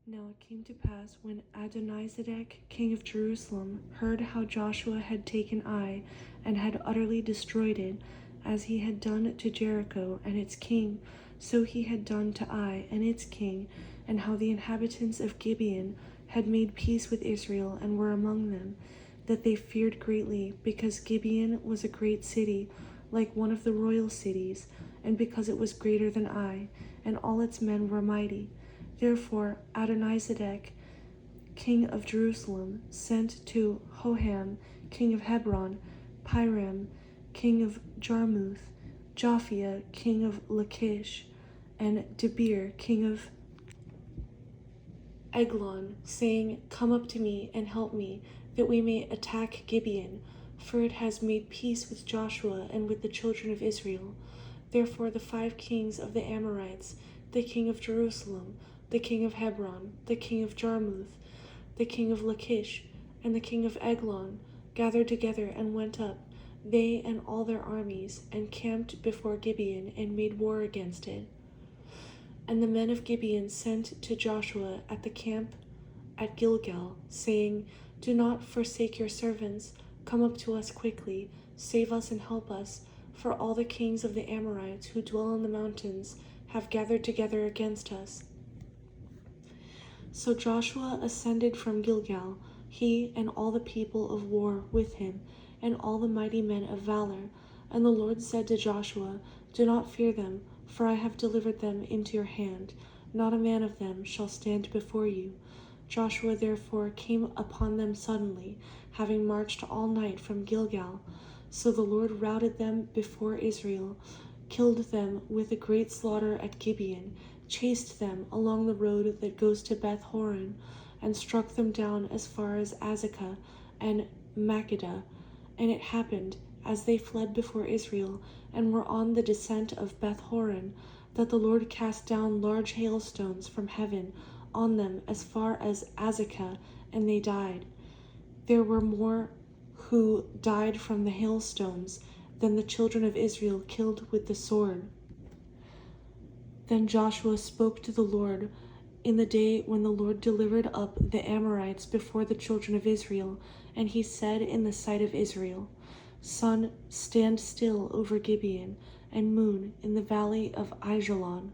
Now it came to pass, when Adonizedek, king of Jerusalem, heard how Joshua had taken Ai, and had utterly destroyed it, as he had done to Jericho and its king, so he had done to Ai and its king, and how the inhabitants of Gibeon had made peace with Israel and were among them, that they feared greatly, because Gibeon was a great city, like one of the royal cities, and because it was greater than Ai, and all its men were mighty. Therefore Adonizedek, king of Jerusalem, sent to Hoham, king of Hebron, Piram, king of Jarmuth, Japhia, king of Lachish, and Debir, king of Eglon, saying, Come up to me and help me, that we may attack Gibeon, for it has made peace with Joshua and with the children of Israel. Therefore the 5 kings of the Amorites, the king of Jerusalem, the king of Hebron, the king of Jarmuth, the king of Lachish, and the king of Eglon, gathered together and went up, they and all their armies, and camped before Gibeon, and made war against it. And the men of Gibeon sent to Joshua at the camp at Gilgal, saying, Do not forsake your servants, come up to us quickly, save us and help us, for all the kings of the Amorites who dwell in the mountains have gathered together against us. So Joshua ascended from Gilgal, he and all the people of war with him, and all the mighty men of valor. And the Lord said to Joshua, Do not fear them, for I have delivered them into your hand. Not a man of them shall stand before you. Joshua therefore came upon them suddenly, having marched all night from Gilgal. So the Lord routed them before Israel, killed them with a great slaughter at Gibeon, chased them along the road that goes to Beth Horon, and struck them down as far as Azekah and Makkedah. And it happened, as they fled before Israel, and were on the descent of Beth Horon, that the Lord cast down large hailstones from heaven on them as far as Azekah, and they died. There were more who died from the hailstones than the children of Israel killed with the sword. Then Joshua spoke to the Lord in the day when the Lord delivered up the Amorites before the children of Israel, and he said in the sight of Israel, Sun, stand still over Gibeon, and moon in the valley of Aijalon.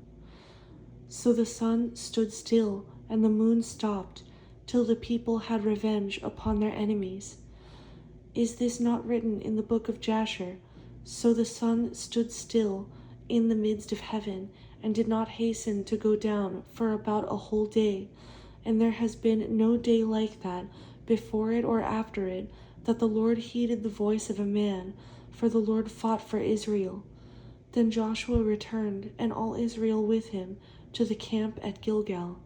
So the sun stood still, and the moon stopped, till the people had revenge upon their enemies. Is this not written in the book of Jasher? So the sun stood still in the midst of heaven, and did not hasten to go down for about a whole day. And there has been no day like that, before it or after it, that the Lord heeded the voice of a man, for the Lord fought for Israel. Then Joshua returned, and all Israel with him, to the camp at Gilgal.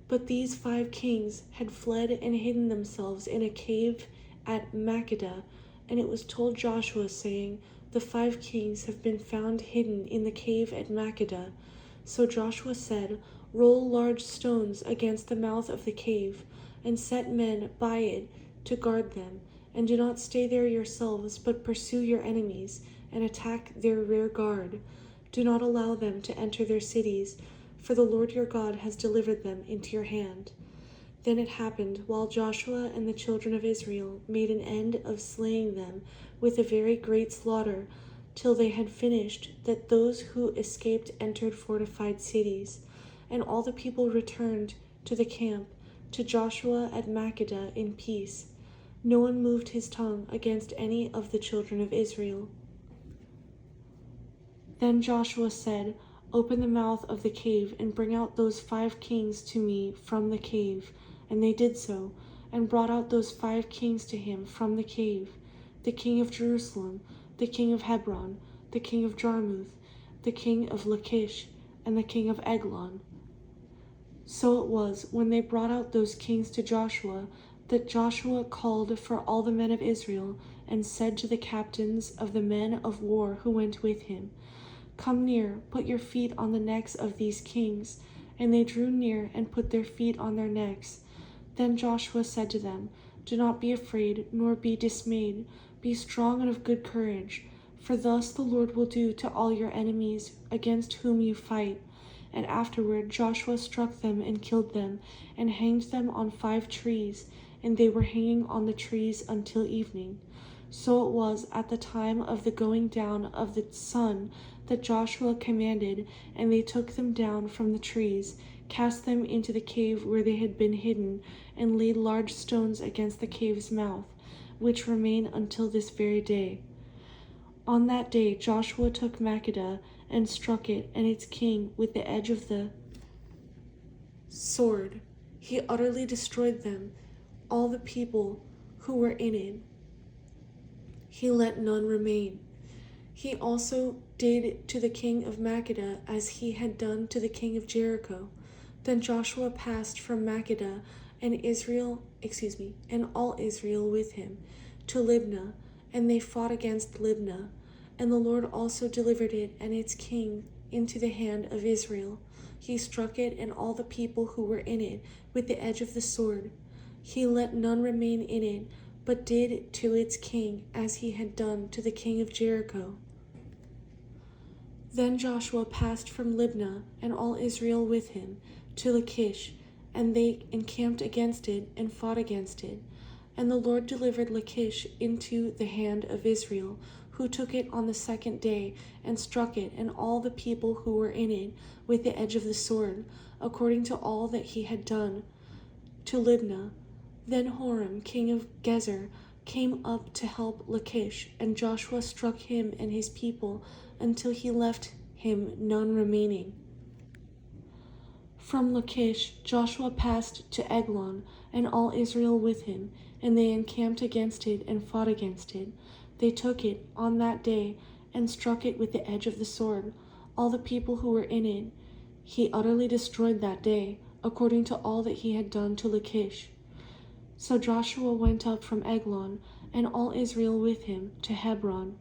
But these 5 kings had fled and hidden themselves in a cave at Makkedah, and it was told Joshua, saying, The 5 kings have been found hidden in the cave at Makkedah. So Joshua said, Roll large stones against the mouth of the cave, and set men by it to guard them, and do not stay there yourselves, but pursue your enemies, and attack their rear guard. Do not allow them to enter their cities, for the Lord your God has delivered them into your hand. Then it happened, while Joshua and the children of Israel made an end of slaying them with a very great slaughter, till they had finished, that those who escaped entered fortified cities. And all the people returned to the camp, to Joshua at Makkedah in peace. No one moved his tongue against any of the children of Israel. Then Joshua said, Open the mouth of the cave, and bring out those 5 kings to me from the cave. And they did so, and brought out those 5 kings to him from the cave, the king of Jerusalem, the king of Hebron, the king of Jarmuth, the king of Lachish, and the king of Eglon. So it was, when they brought out those kings to Joshua, that Joshua called for all the men of Israel, and said to the captains of the men of war who went with him, Come near, put your feet on the necks of these kings. And they drew near and put their feet on their necks. Then Joshua said to them, Do not be afraid, nor be dismayed. Be strong and of good courage, for thus the Lord will do to all your enemies against whom you fight. And afterward Joshua struck them and killed them, and hanged them on 5 trees, and they were hanging on the trees until evening. So it was at the time of the going down of the sun that Joshua commanded, and they took them down from the trees, cast them into the cave where they had been hidden, and laid large stones against the cave's mouth, which remain until this very day. On that day Joshua took Makkedah and struck it and its king with the edge of the sword. He utterly destroyed them, all the people who were in it. He let none remain. He also did to the king of Makkedah as he had done to the king of Jericho. Then Joshua passed from Makkedah and all Israel with him to Libnah, and they fought against Libnah. And the Lord also delivered it and its king into the hand of Israel. He struck it and all the people who were in it with the edge of the sword. He let none remain in it, but did to its king as he had done to the king of Jericho. Then Joshua passed from Libnah, and all Israel with him, to Lachish, and they encamped against it and fought against it. And the Lord delivered Lachish into the hand of Israel, who took it on the 2nd day, and struck it and all the people who were in it with the edge of the sword, according to all that he had done to Libnah. Then Horam, king of Gezer, came up to help Lachish, and Joshua struck him and his people until he left him none remaining. From Lachish Joshua passed to Eglon, and all Israel with him, and they encamped against it and fought against it. They took it on that day and struck it with the edge of the sword, all the people who were in it. He utterly destroyed that day, according to all that he had done to Lachish. So Joshua went up from Eglon, and all Israel with him, to Hebron.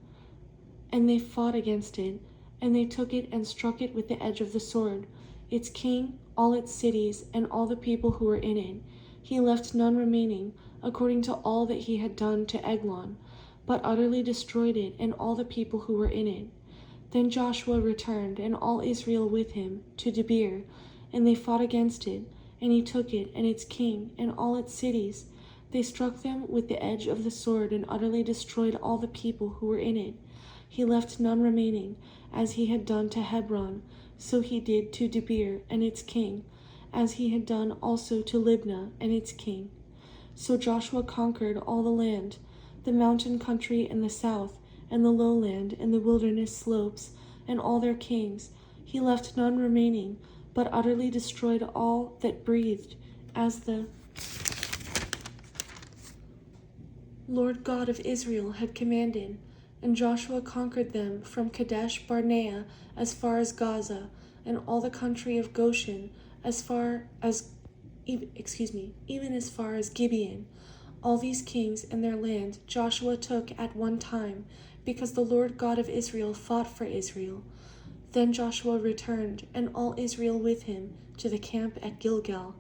And they fought against it, and they took it and struck it with the edge of the sword, its king, all its cities, and all the people who were in it. He left none remaining, according to all that he had done to Eglon, but utterly destroyed it and all the people who were in it. Then Joshua returned, and all Israel with him, to Debir, and they fought against it, and he took it and its king and all its cities. They struck them with the edge of the sword and utterly destroyed all the people who were in it. He left none remaining, as he had done to Hebron, so he did to Debir and its king, as he had done also to Libnah and its king. So Joshua conquered all the land, the mountain country in the south, and the lowland and the wilderness slopes, and all their kings. He left none remaining, but utterly destroyed all that breathed, as the Lord God of Israel had commanded. And Joshua conquered them from Kadesh Barnea as far as Gaza, and all the country of Goshen even as far as Gibeon. All these kings and their land Joshua took at one time, because the Lord God of Israel fought for Israel. Then Joshua returned, and all Israel with him, to the camp at Gilgal.